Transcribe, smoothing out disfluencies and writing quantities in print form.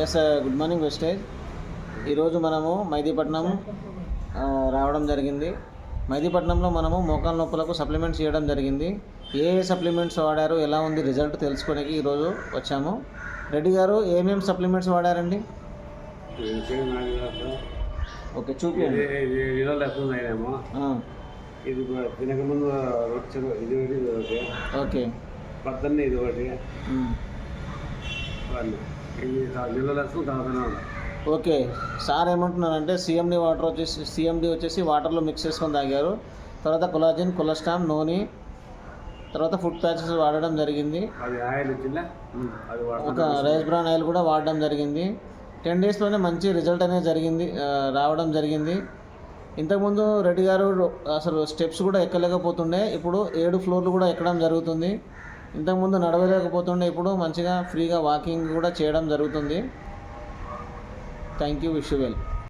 Yes, good morning wastage. ఈరోజు మనము మైదీపట్నం రావడం జరిగింది. మైదీపట్నంలో మనము మోకాల నొప్పులకు సప్లిమెంట్స్ చేయడం జరిగింది. ఏ సప్లిమెంట్స్ వాడారు, ఎలా ఉంది రిజల్ట్ తెలుసుకోవడానికి ఈరోజు వచ్చాము. రెడ్డి గారు ఏమేమి సప్లిమెంట్స్ వాడారండి? ఓకే, చూపించండి. ఇది తినకముందు ఇది ఒకటి, ఓకే, పద్దన్నే ఇది ఒకటి, ఓకే. సార్ ఏమంటున్నారంటే సిఎండి వచ్చేసి వాటర్లో మిక్స్ చేసుకొని తాగారు. తర్వాత కొలాజిన్, కొలెస్ట్రామ్, నూనె, తర్వాత ఫుడ్ ప్యాచెస్ వాడడం జరిగింది. ఒక రైస్ బ్రాన్ ఆయిల్ కూడా వాడడం జరిగింది. 10 డేస్లోనే మంచి రిజల్ట్ అనేది రావడం జరిగింది. ఇంతకుముందు రెడ్డి గారు అసలు స్టెప్స్ కూడా ఎక్కలేకపోతుండే, ఇప్పుడు 7 ఫ్లోర్లు కూడా ఎక్కడం జరుగుతుంది. ఇంతకుముందు నడవలేకపోతుండే, ఇప్పుడు మంచిగా ఫ్రీగా వాకింగ్ కూడా చేయడం జరుగుతుంది. Thank you, wish you well.